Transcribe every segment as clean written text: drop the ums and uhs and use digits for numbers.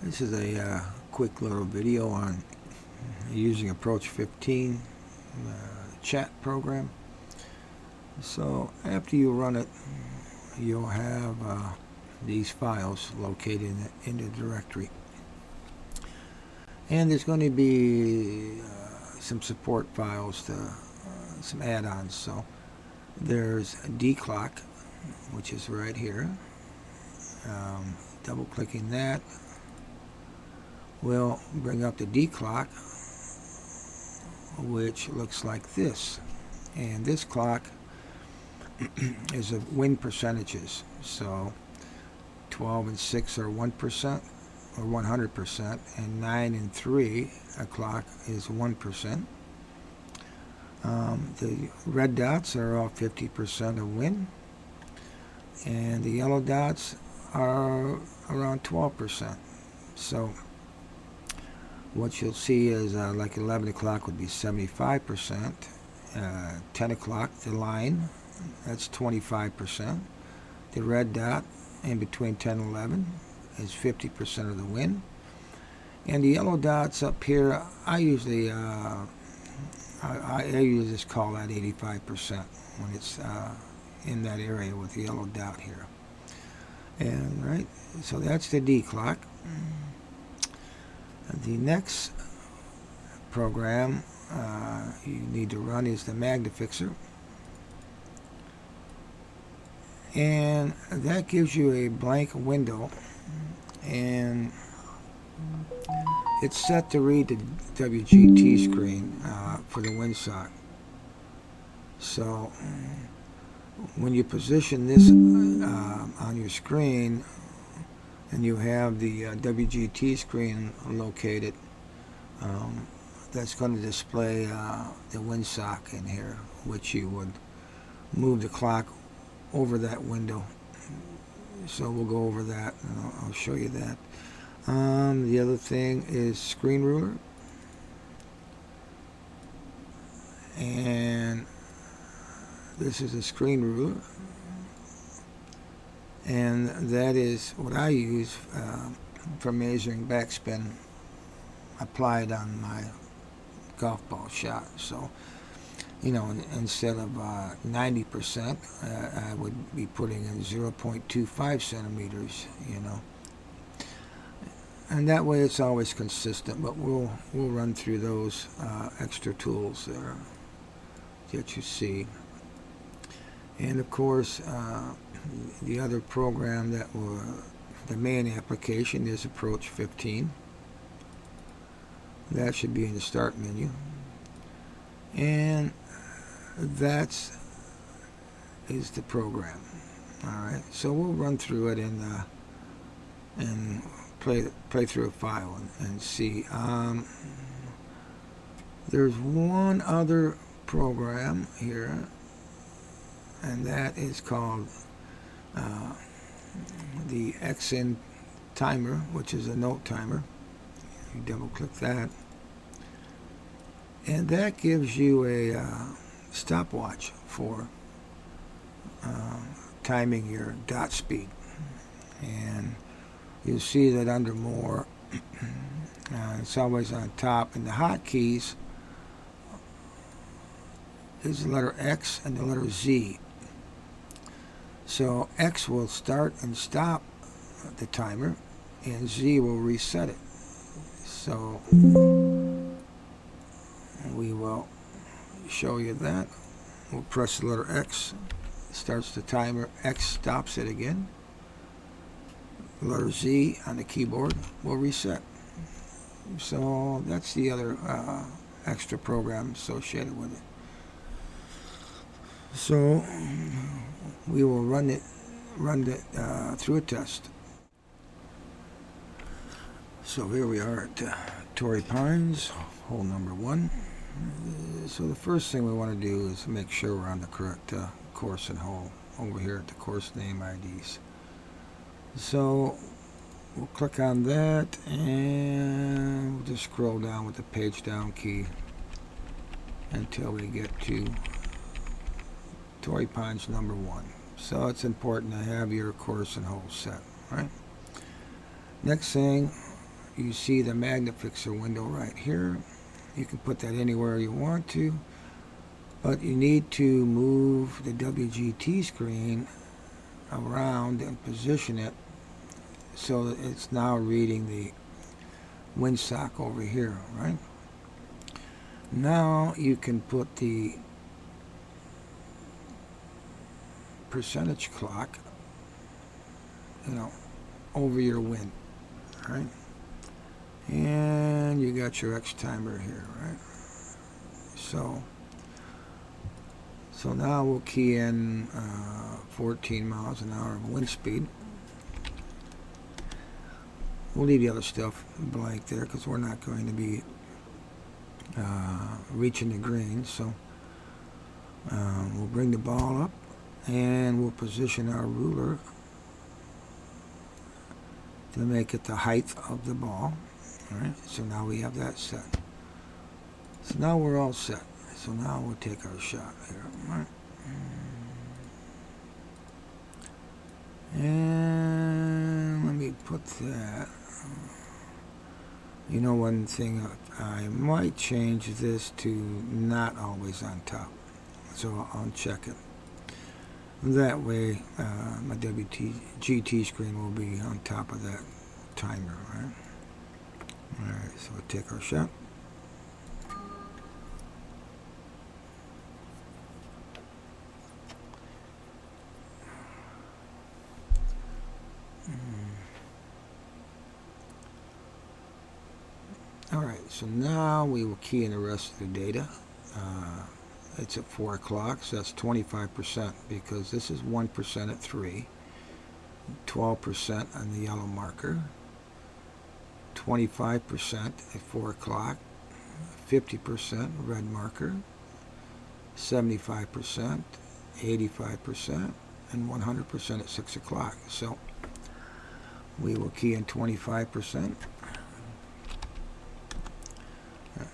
This is a quick little video on using Approach 15 chat program. So after you run it, you'll have these files located in the directory. And there's going to be some support files to some add-ons. So there's declock, which is right here. Double clicking that will bring up the declock, which looks like this. And this clock is of win percentages. So 12 and 6 are 1% or 100%, and 9 and 3 o'clock is 1%. The red dots are all 50% of win, and the yellow dots are around 12%. So what you'll see is like 11 o'clock would be 75%, 10 o'clock, the line, that's 25%. The red dot in between 10 and 11 is 50% of the win. And the yellow dots up here, I usually just call that 85% when it's in that area with the yellow dot here. And right, so that's the declock. The next program you need to run is the Magnifixer, and that gives you a blank window, and it's set to read the WGT screen for the windsock. So when you position this on your screen and you have the WGT screen located, that's going to display the windsock in here, which you would move the clock over that window. So we'll go over that and I'll show you that. The other thing is screen ruler, and this is a screen ruler, and that is what I use for measuring backspin applied on my golf ball shot. So, you know, instead of 90%, I would be putting in 0.25 centimeters, you know. And that way it's always consistent, but we'll run through those extra tools there that you see. And of course, the other program that the main application is Approach 15. That should be in the start menu. And is the program. Alright, so we'll run through it and play through a file and see. There's one other program here, and that is called the XN timer, which is a note timer. You double click that, and that gives you a stopwatch for timing your dot speed. And you'll see that under more, it's always on top, and the hotkeys is the letter X and the letter Z. So X will start and stop the timer, and Z will reset it. So we will show you that. We'll press the letter X, starts the timer, X stops it again. The letter Z on the keyboard will reset. So that's the other extra program associated with it. So we will run it through a test. So here we are at Torrey Pines, hole number 1. So the first thing we want to do is make sure we're on the correct course and hole over here at the course name IDs. So we'll click on that, and we'll just scroll down with the page down key until we get to Torrey Pines number 1. So it's important to have your course and hole set, right? Next thing, you see the Magnifixer window right here. You can put that anywhere you want to, but you need to move the WGT screen around and position it so that it's now reading the windsock over here, right? Now you can put the percentage clock, over your wind, right? And you got your X timer here, right? So now we'll key in 14 miles an hour of wind speed. We'll leave the other stuff blank there because we're not going to be reaching the green. So we'll bring the ball up and we'll position our ruler to make it the height of the ball. All right, so now we have that set. So now we're all set. So now we'll take our shot here. All right. And let me put that. One thing, I might change this to not always on top. So I'll check it. That way, my WGT screen will be on top of that timer, right? Alright, so we'll take our shot. Alright, so now we will key in the rest of the data. It's at 4 o'clock, so that's 25% because this is 1% at 3, 12% on the yellow marker, 25% at 4 o'clock, 50% red marker, 75%, 85%, and 100% at 6 o'clock. So we will key in 25%.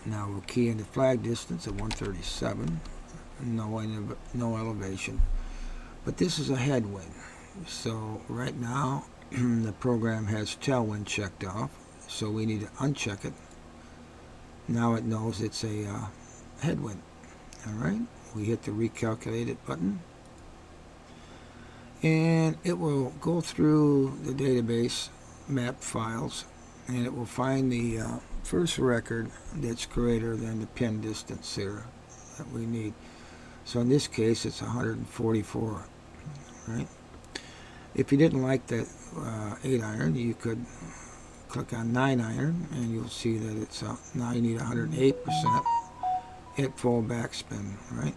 Now we'll key in the flag distance at 137. No elevation. But this is a headwind. So right now the program has tailwind checked off. So we need to uncheck it. Now it knows it's a headwind. Alright, we hit the recalculate it button. And it will go through the database map files and it will find the first record that's greater than the pin distance here that we need. So in this case it's 144, right? If you didn't like that 8 iron, you could click on 9 iron and you'll see that it's now you need 108% at full backspin, right?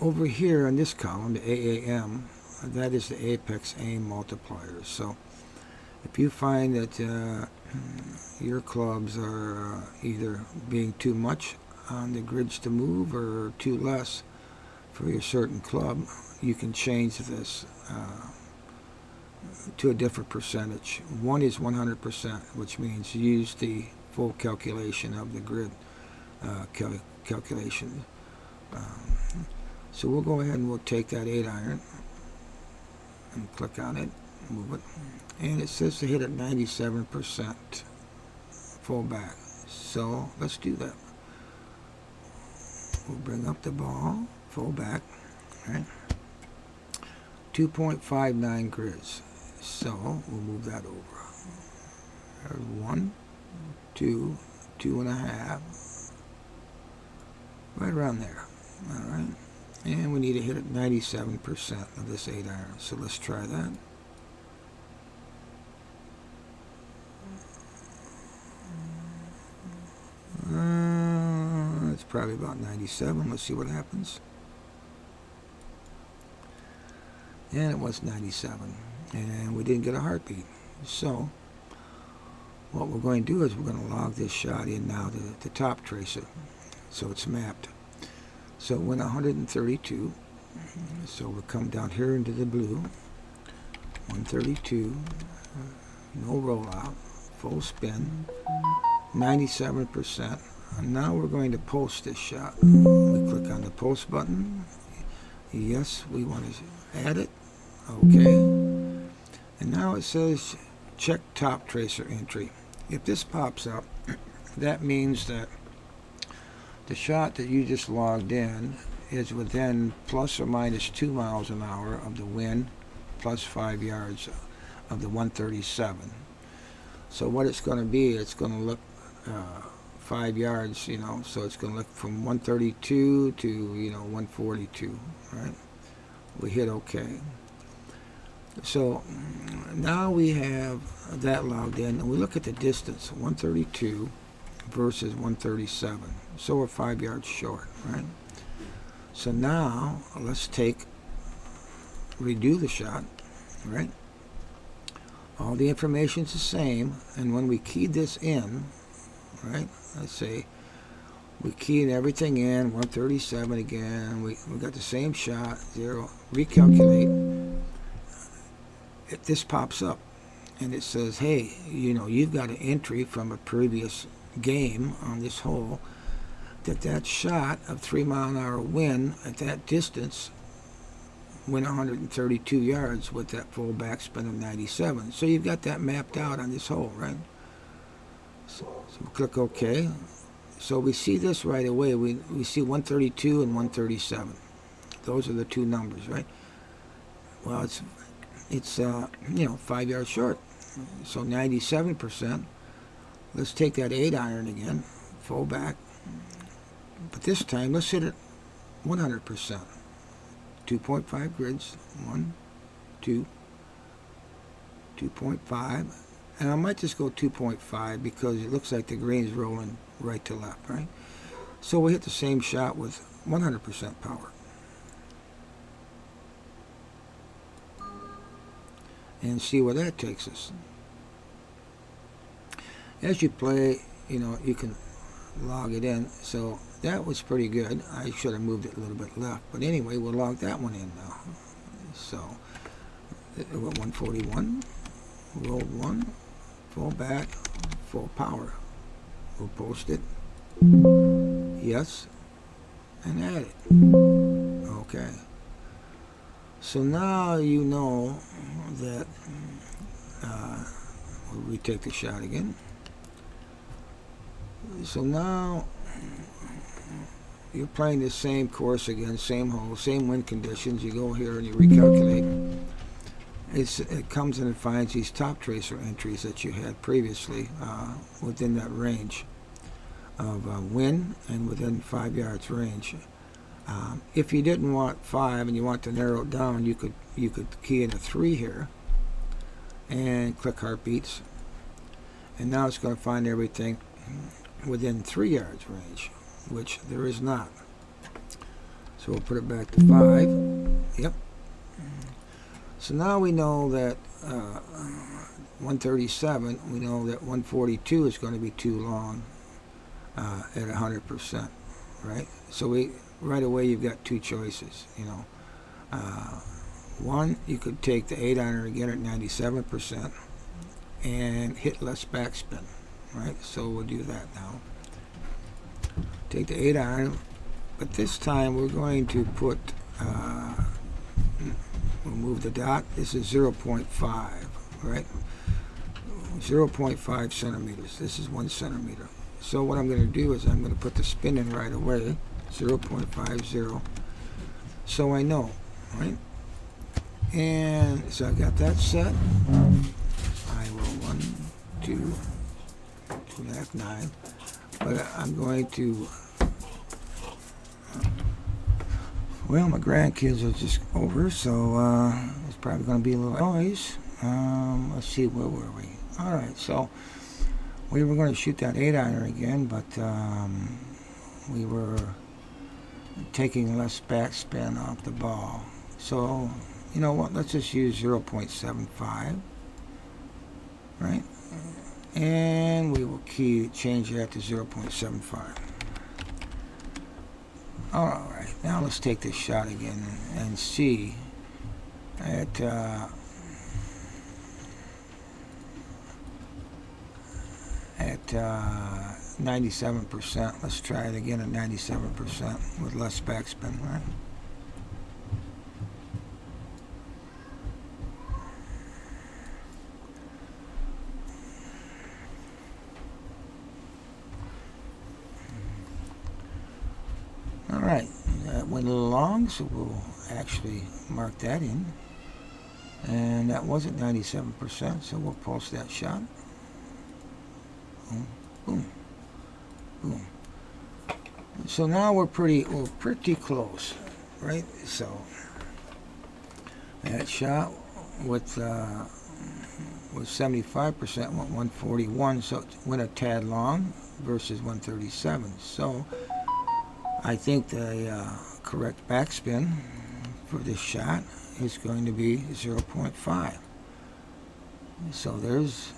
Over here in this column, the AAM, that is the apex aim multiplier. So if you find that your clubs are either being too much on the grids to move or too less for your certain club, you can change this to a different percentage. One is 100%, which means use the full calculation of the grid calculation. So we'll go ahead and we'll take that 8 iron and click on it, move it, and it says to hit at 97% full back. So let's do that. We'll bring up the ball, full back, right? 2.59 grids. So we'll move that over. There's 1, 2, 2.5, right around there. All right. And we need to hit at 97% of this 8 iron. So let's try that. It's probably about 97. Let's see what happens. And it was 97. And we didn't get a heartbeat. So what we're going to do is we're going to log this shot in now to the top tracer. So it's mapped. So it went 132. So we'll come down here into the blue. 132. No rollout. Full spin. 97%. And now we're going to post this shot. We click on the post button. Yes, we want to add it. Okay. And now it says check top tracer entry. If this pops up, that means that the shot that you just logged in is within plus or minus 2 miles an hour of the wind, plus 5 yards of the 137. So what it's going to be, it's going to look 5 yards, so it's going to look from 132 to 142, right? We hit OK. So now we have that logged in, and we look at the distance, 132 versus 137. So we're 5 yards short, right? So now let's redo the shot, right? All the information's the same, and when we keyed this in, right, let's say we keyed everything in, 137 again, we got the same shot, 0, recalculate. This pops up, and it says, hey, you've got an entry from a previous game on this hole that shot of 3 mile an hour wind at that distance went 132 yards with that full backspin of 97. So you've got that mapped out on this hole, right? So we click OK. So we see this right away. We see 132 and 137. Those are the two numbers, right? Well, it's 5 yards short. So 97%. Let's take that 8-iron again, full back. But this time, let's hit it 100%. 2.5 grids, 1, 2, 2.5. And I might just go 2.5 because it looks like the green's rolling right to left, right? So we hit the same shot with 100% power. And see where that takes us. As you play, you can log it in. So that was pretty good. I should have moved it a little bit left. But anyway, we'll log that one in now. So, 141, rolled 1, full back, full power. We'll post it. Yes. And add it. Okay. So now you know that we'll retake the shot again. So now you're playing the same course again, same hole, same wind conditions. You go here and you recalculate. It comes in and finds these top tracer entries that you had previously within that range of wind and within 5 yards range. If you didn't want 5 and you want to narrow it down, you could key in a 3 here and click heartbeats, and now it's going to find everything within 3 yards range, which there is not. So we'll put it back to 5. Yep. So now we know that 137, we know that 142 is going to be too long at 100%, right? So right away you've got two choices, one, you could take the 8-iron again at 97% and hit less backspin, right? So we'll do that now. Take the 8-iron, but this time we're going to put, we'll move the dot. This is 0.5, right? 0.5 centimeters. This is 1 centimeter. So what I'm going to do is I'm going to put the spin in right away, 0.50. So I know, right? And so I got that set. I will 1, 2, 2.5, 9. But I'm going to, well, my grandkids are just over, so it's probably going to be a little noise. Let's see, where were we? All right, so we were going to shoot that 8-iron again, but we were taking less backspin off the ball. So, you know what, let's just use 0.75, right? And we will change that to 0.75. All right, now let's take this shot again and see at 97%. Let's try it again at 97% with less backspin, right? a little long, so we'll actually mark that in. And that was at 97%, so we'll post that shot. Boom, boom, boom. So now we're pretty close, right? So that shot with 75% went 141, so it went a tad long versus 137. So I think the correct backspin for this shot is going to be 0.5. So there's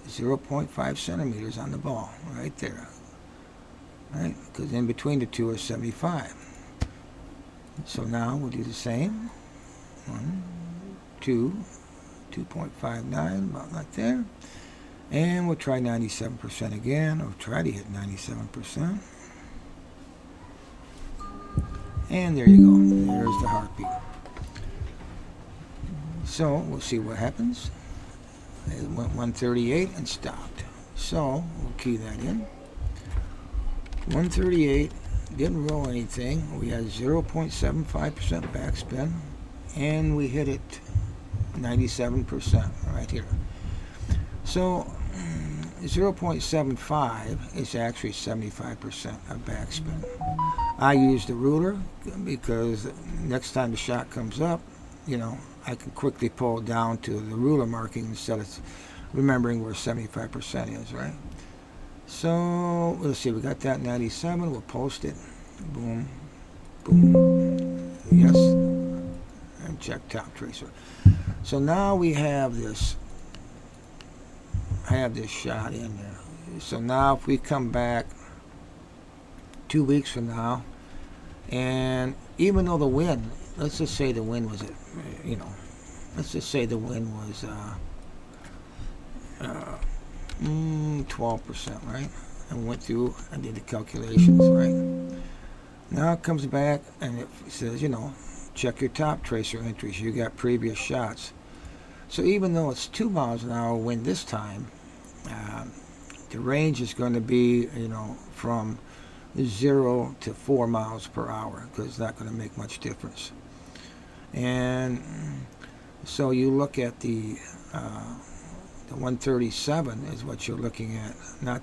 0.5 centimeters on the ball right there, right? Because in between the two are 75. So now we'll do the same. 1, 2, 2.59, about like there. And we'll try 97% again, or try to hit 97%. And there you go. There's the heartbeat. So we'll see what happens. It went 138 and stopped. So we'll key that in. 138, didn't roll anything. We had 0.75% backspin, and we hit it 97% right here. So 0.75 is actually 75% of backspin. I use the ruler because next time the shot comes up, you know, I can quickly pull it down to the ruler marking instead of remembering where 75% is, right? So let's see, we got that 97. We'll post it. Boom, boom. Yes, and check top tracer. So now we have this. I have this shot in there. So now if we come back 2 weeks from now, and even though the wind, let's just say the wind was at, you know, let's just say the wind was 12%, right? And went through and did the calculations, right? Now it comes back and it says, you know, check your top tracer entries. You got previous shots. So even though it's 2 miles an hour wind this time, the range is going to be, you know, from 0 to 4 miles per hour, because it's not going to make much difference. And so you look at the 137 is what you're looking at, not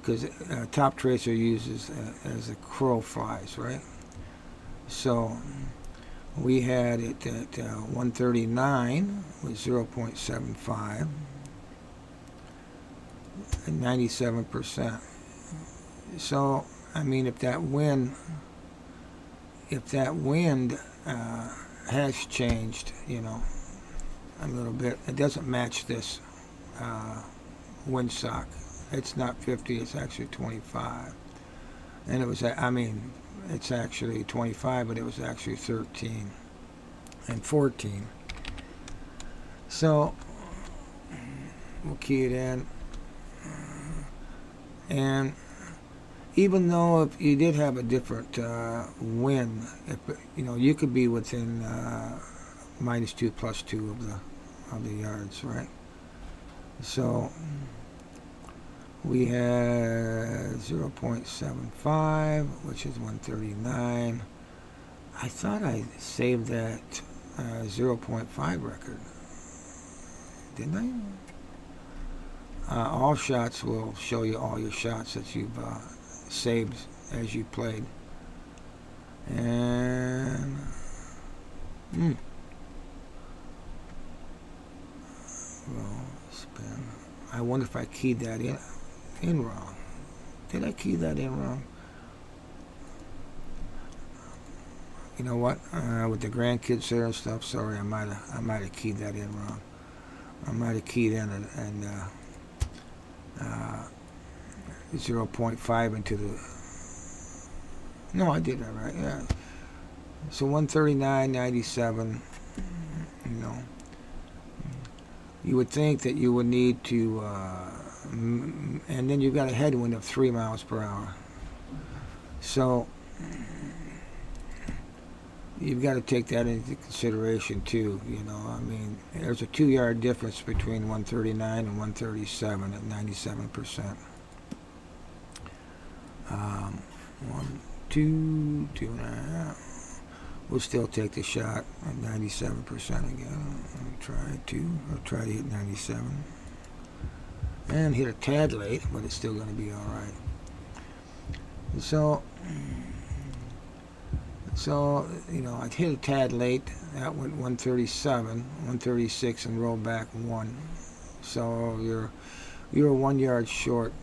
because top tracer uses as a crow flies, right? So we had it at 139 with 0.75 and 97%. So I mean, if that wind has changed, you know, a little bit, it doesn't match this windsock. It's not 50, it's actually 25. And it was, I mean, it's actually 25, but it was actually 13 and 14. So we'll key it in. And even though if you did have a different wind, if, you know, you could be within -2, +2 of the yards, right? So we had 0.75, which is 139. I thought I saved that 0.5 record, didn't I? All shots will show you all your shots that you've saved as you played. And roll, spin. I wonder if I keyed that in wrong. Did I key that in wrong? You know what? With the grandkids there and stuff, sorry, I might have keyed that in wrong. I might have keyed in and 0.5 into the. No, I did that right. Yeah. So 139.97. You know, you would think that you would need to, and then you've got a headwind of 3 miles per hour. So you've got to take that into consideration too. You know, I mean, there's a 2-yard difference between 139 and 137 at 97%. 1, 2.5. We'll still take the shot at 97% again. Try to hit 97. And hit a tad late, but it's still going to be all right. So, I hit a tad late. That went 137, 136, and rolled back 1. So you're 1 yard short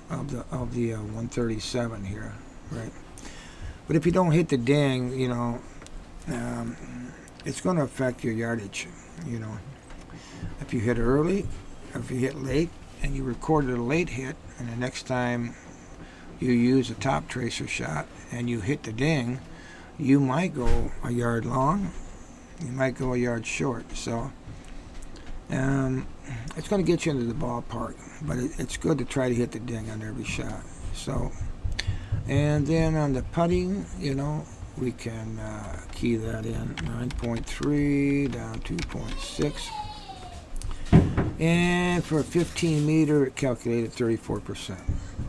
of the 137 here, right? But if you don't hit the ding, it's going to affect your yardage. If you hit early, if you hit late, and you recorded a late hit, and the next time you use a top tracer shot and you hit the ding, you might go a yard long, you might go a yard short. So it's going to get you into the ballpark, but it's good to try to hit the ding on every shot. So, and then on the putting, we can key that in 9.3 down 2.6. And for a 15 meter, it calculated 34%.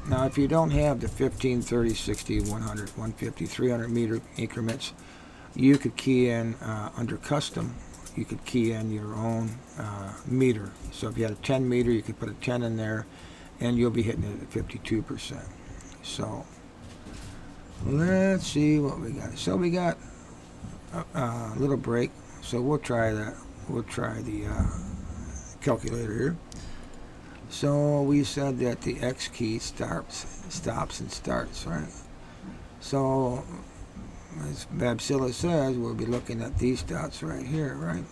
Now, if you don't have the 15, 30, 60, 100, 150, 300 meter increments, you could key in under custom. You could key in your own meter. So if you had a 10 meter, you could put a 10 in there, and you'll be hitting it at 52%. So let's see what we got. So we got a little break. So we'll try that. We'll try the calculator here. So we said that the X key stops and starts, right? So as Babsilla says, we'll be looking at these dots right here, right?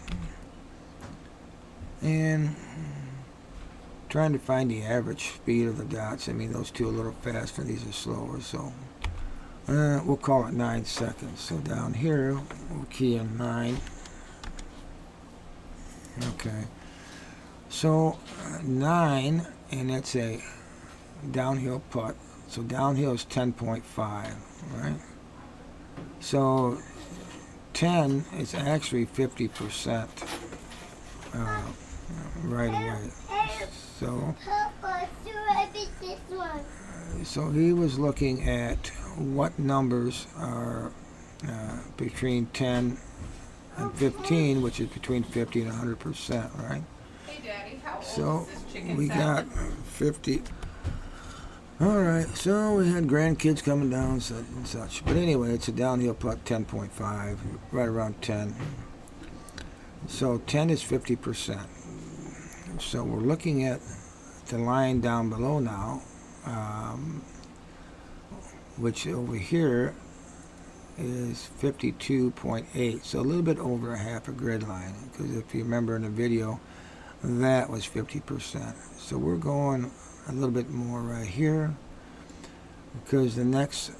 And trying to find the average speed of the dots. I mean, those two are a little faster, these are slower, so we'll call it 9 seconds. So down here, we'll key in 9. Okay. So 9, and that's a downhill putt. So downhill is 10.5, right? So 10 is actually 50% right away. So he was looking at what numbers are between 10 and 15, which is between 50 and 100%, right? Hey, Daddy, how old So is this chicken we salad? got 50. All right, so we had grandkids coming down and such. But anyway, it's a downhill putt, 10.5, right around 10. So 10 is 50%. So we're looking at the line down below now, which over here is 52.8. So a little bit over a half a grid line, because if you remember in the video, that was 50%. So we're going a little bit more right here, because the next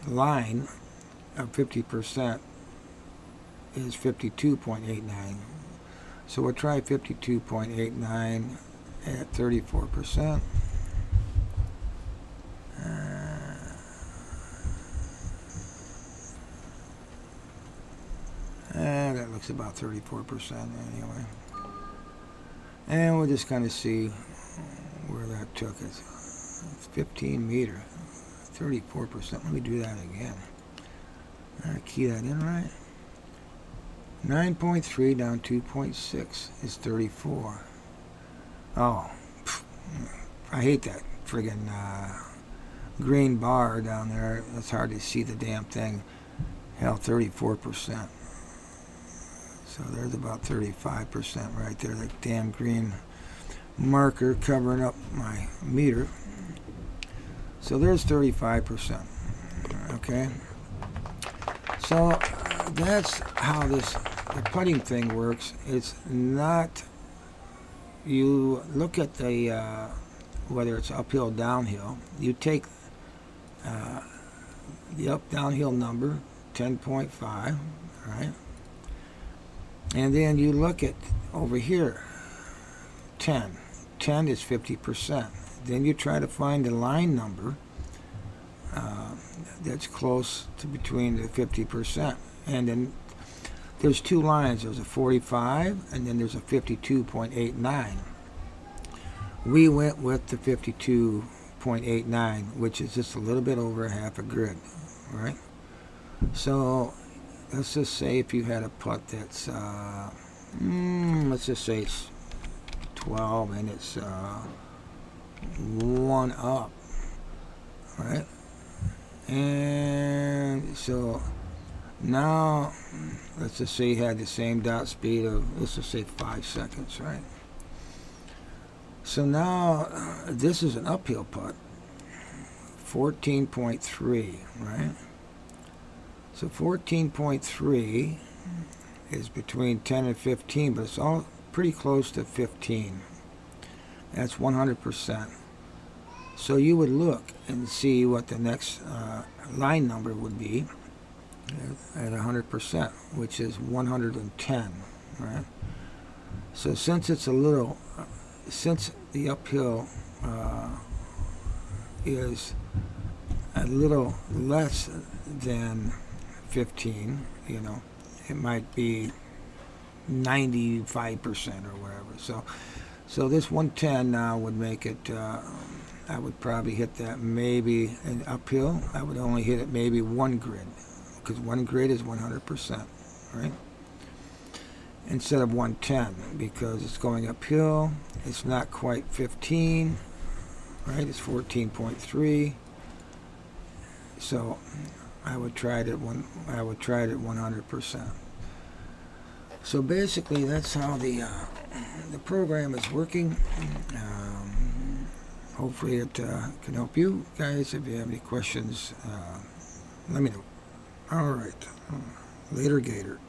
line of 50% is 52.89. So we'll try 52.89 at 34%. That looks about 34% anyway. And we'll just kind of see where that took us. It's 15 meter, 34%. Let me do that again. Key that in right. 9.3 down 2.6 is 34. Oh, I hate that friggin' green bar down there. It's hard to see the damn thing. Hell, 34%. So there's about 35% right there. That damn green marker covering up my meter. So there's 35%. Okay. So that's how the putting thing works. It's not, you look at the whether it's uphill or downhill, you take the up downhill number 10.5, right? And then you look at over here 10 is 50%. Then you try to find the line number that's close to between the 50%. And then there's two lines. There's a 45 and then there's a 52.89. We went with the 52.89 1.89, which is just a little bit over half a grid, right? So let's just say if you had a putt that's, let's just say it's 12 and it's 1 up, right? And so now let's just say you had the same dot speed of, let's just say 5 seconds, right? So now this is an uphill putt, 14.3, right? So 14.3 is between 10 and 15, but it's all pretty close to 15. That's 100%. So you would look and see what the next line number would be at 100%, which is 110, right? So since it's since the uphill is a little less than 15, you know, it might be 95% or whatever. So this 110 now would make it, I would probably hit that maybe an uphill. I would only hit it maybe 1 grid, because 1 grid is 100%, right? Instead of 110, because it's going uphill. It's not quite 15, right? It's 14.3. So I would try it at 100%. So basically, that's how the program is working. Hopefully, it can help you guys. If you have any questions, let me know. All right, later, Gator.